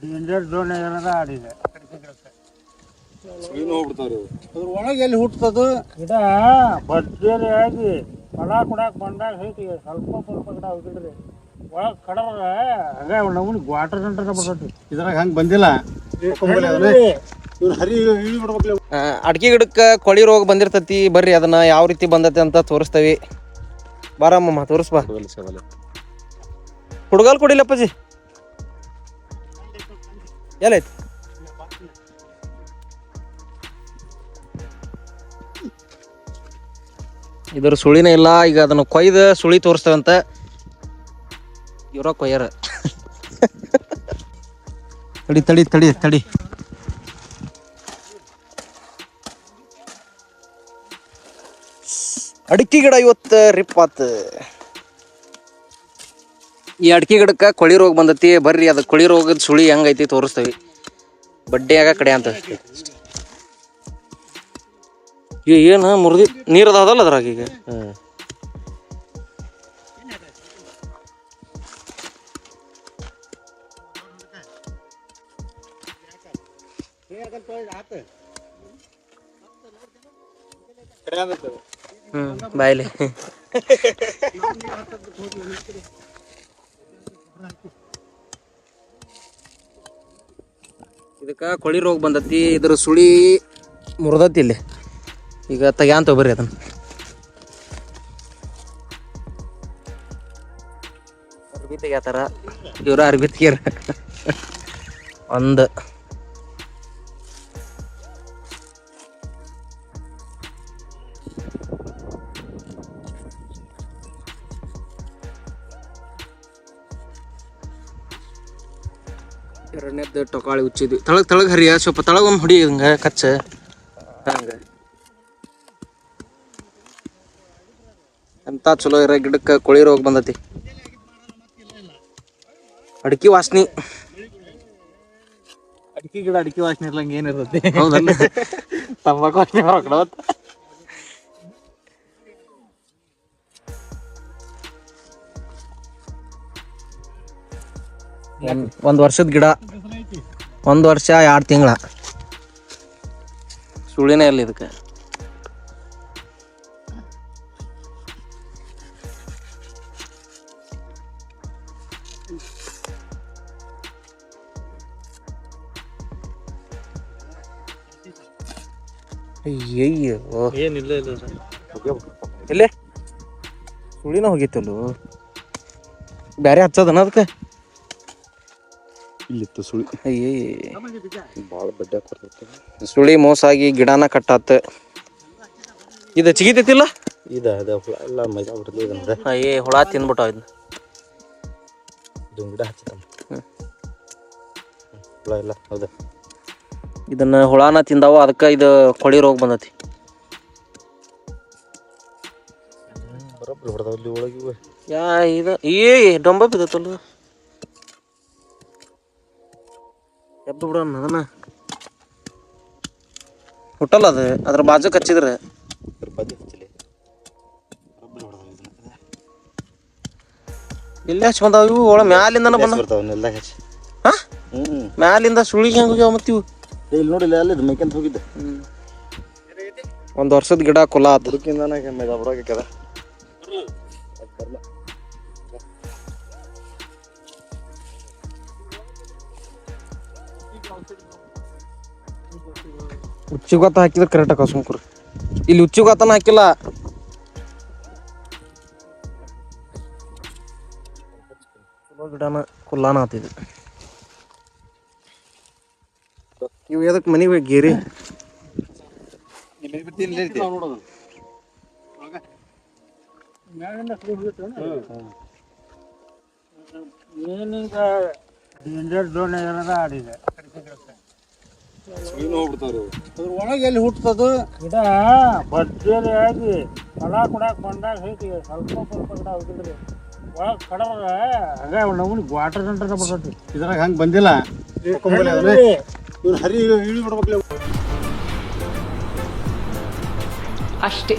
Danger zone ಏನದ ಆಡಿದೆ ಅದ್ರ ಒಳಗೆ ಎಲ್ಲಿ ಹುಟ್ಟತದು ಗಿಡ ಭರ್ಜರಿ ಆಗಿ ಫಲ ಕೊಡಾಕ್ ಬಂದಾಗ ಐತಿ ಸ್ವಲ್ಪ ಗಿಡ ಹೋಗಿದ್ರಿ ಒಳಗೆ ಕಡರ ಹಂಗ ನಮ್ಗೆ ವಾಟರ್ ಸೆಂಟರ್ ಬರ್ತೈತಿ ಇದ್ರಾಗ ಹಂಗೆ ಬಂದಿಲ್ಲ ಇವ್ರು ಹರಿ ಇಳಿ ಬಿಡ್ಬೇಕಲ್ಲ. ಅಡಿಕೆ ಗಿಡಕ್ಕೆ ಕೊಳಿ ರೋಗ ಬಂದಿರ್ತೈತಿ. ಬರ್ರಿ ಅದನ್ನ ಯಾವ ರೀತಿ ಬಂದೈತಿ ಅಂತ ತೋರಿಸ್ತೇವಿ. ಬಾರಮ್ಮ ತೋರಿಸ್ಬಾ. ಹುಡುಗಲ್ ಕೊಡಿಲ್ಲಪ್ಪಜಿ ಎಲ್ಲೈತಿ? ಇದ್ರ ಸುಳಿನೇ ಇಲ್ಲ. ಈಗ ಅದನ್ನ ಕೊಯ್ದು ಸುಳಿ ತೋರಿಸ್ತೇವಂತ. ಇವ್ರ ಕೊಯ್ಯಾರ. ತಡಿ ತಡಿ ತಡಿ ತಡಿ. ಅಡಿಕೆ ಗಿಡ ಇವತ್ತು ರಿಪ್ಪಾತ್. ಈ ಅಡಿಕೆ ಗಿಡಕ್ಕೆ ಕೊಳಿ ರೋಗ ಬಂದತಿ. ಬರ್ರಿ ಅದು ಕೊಳಿ ರೋಗದ ಸುಳಿ ಹೆಂಗೈತಿ ತೋರಿಸ್ತೇವಿ. ಬಡ್ಡಿಯಾಗ ಕಡೆ ಅಂತ ಏನು ಮುರಿದಿ ನೀರು ಅದಾವಲ್ಲ ಅದ್ರಾಗ ಈಗ. ಬಾಯ್ಲಿ ಇದಕ್ಕ ಕೊಳಿ ರೋಗ ಬಂದತಿ. ಇದ್ರ ಸುಳಿ ಮುರಿದತಿ ಇಲ್ಲಿ. ಈಗ ತೆಗ್ಯಾಂತ ಬರ್ರಿ ಅದನ್ನ. ಅರ್ಬಿ ತೆಗ್ಯಾತಾರ ಇವ್ರ. ಅರ್ಬಿ ತೆಗ್ಯಾರ ಒಂದು ಎರಡನೇದ್ದು ಟೊಕಾಳಿ ಉಚ್ಚಿದ್ವಿ. ತಳಗ್ ಹರಿಯ ಸ್ವಲ್ಪ ತಳಗ್ ಒಂದು ಹೊಡಿ ಹಂಗ ಕಚ್ಚ ಹಂಗ. ಎಂತ ಚಲೋ ಇರೋ ಗಿಡಕ್ಕೆ ಕೊಳಿ ರೋಗ ಬಂದತಿ. ಅಡಿಕೆ ವಾಸನಿ. ಅಡಿಕೆ ಗಿಡ ಅಡಿಕೆ ವಾಸನೆ ಇರ್ಲಂಗ ಏನಿರ್ತೈತಿ? ಹೌದಲ್ಲ? ತಂಬಾಕು ವಾಸನೆ ಬರಕಡವತ್ತ. ಒಂದು ವರ್ಷದ ಗಿಡ. 1 ವರ್ಷ 2 ತಿಂಗಳ. ಸುಳಿನೇ ಇಲ್ಲ ಇದಕ್ಕೆ. ಅಯ್ಯಯ್ಯೋ ಏನಿಲ್ಲ ಇಲ್ಲೇ ಸುಳಿನ ಹೋಗಿತ್ತಲ್ಲ. ಬ್ಯಾರೆ ಹಚ್ಚದನ ಅದಕ್ಕೆ ಇಲ್ಲಿತ್ತು ಸುಳಿ. ಅಯ್ಯಯ್ಯ ಭಾಳ ಬಡ್ಡೆ ಕೊಡ್ತೈತಿ. ಸುಳಿ ಮೋಸ ಆಗಿ ಗಿಡನ ಕಟ್ಟಾತ. ಇದು ಚಿಗಿತೈತಿಲ್ಲ? ಇದು ಹುಳ ಎಲ್ಲ ಮೈದಾ ಬಿಡ್ತದೆ ಇದನ್ನ. ಅಯ್ಯೇ ಹುಳ ತಿಂದ್ಬಿಟ್ಟಾವ ಇದನ್ನ. ಇದು ಗಿಡ ಹಚ್ಚತಮ್ಮ. ಹುಳ ಇಲ್ಲ. ಹೌದಾ? ಇದನ್ನ ಹುಳಾನ ತಿಂದಾವ. ಅದಕ್ಕೆ ಇದು ಕೊಳಿ ರೋಗ ಬಂದತಿ. ಬರೋಬ್ಬರಿ ಹೊಡೆದವಲ್ಲಿ ಒಳಗಿವೆ. ಇದು ಡೊಂಬ ಬಿದ್ದತ್ತಲ್ಲ. ಎಬ್ಬ ಬಿಡೋಣ ಅದನ್ನ. ಹುಟ್ಟಲ್ಲ ಅದು. ಅದ್ರ ಬಾಜು ಕಚ್ಚಿದ್ರೆ ಇಲ್ಲೇ ಹಚ್ಚಿ ಬಂದಾವ ಇವು. ಒಳ ಮ್ಯಾಲಿಂದ ಬಂದ. ಮ್ಯಾಲಿಂದ ಸುಳಿಗೆ ಹೆಂಗ ಹೋಗ್ಯಾವ ಮತ್ತಿವು? ಇಲ್ಲಿ ನೋಡಿಲ್ಲ ಅಲ್ಲಿ ಮೇಕಂತ ಹೋಗಿದ್ದೆ. 1 ವರ್ಷದ ಗಿಡ ಕುಲ ಆತ. ಹುಡುಕಿಂದಾನೆ ಬಿಡೋಕೆ ಉಚ್ಚಿಗೊತ್ತ ಹಾಕಿದ್ರೆ ಕರೆಕ್ಟ್ ಆಗ ಸುಮ್ಕುರಿ. ಇಲ್ಲಿ ಉಚ್ಚಿಗೊತ್ತನ ಹಾಕಿಲ್ಲ. ಗಿಡನ ಕುಲ್ಲಾನ ಆತಿದೆ. ಇವು ಎದಕ್ಕೆ ಮನೆಗೆ ಗೇರಿ ಏನೀಗ ಡೇಂಜರ್ ಝೋನ್ ಏನದ ಆಡಿದೆ ಅದ್ರ ಒಳಗೆ ಎಲ್ಲಿ ಹುಟ್ಟತದು ಗಿಡ ಭರ್ಜರಿ ಆಗಿ ಫಲ ಕೊಡಾಕ್ ಬಂದಾಗ ಐತಿ ಸ್ವಲ್ಪ ಗಿಡ ಹೋಗಿದ್ರಿ ಒಳಗೆ ಕಡರ ಹಂಗ ನಮ್ಗೆ ವಾಟರ್ ಸೆಂಟರ್ ಬರ್ತೈತಿ. ಇದ್ರಾಗ ಹಂಗೆ ಬಂದಿಲ್ಲ. ಇವ್ರು ಹರಿ ಇಳಿ ಬಿಡ್ಬೇಕಲ್ಲ ಅಷ್ಟೇ.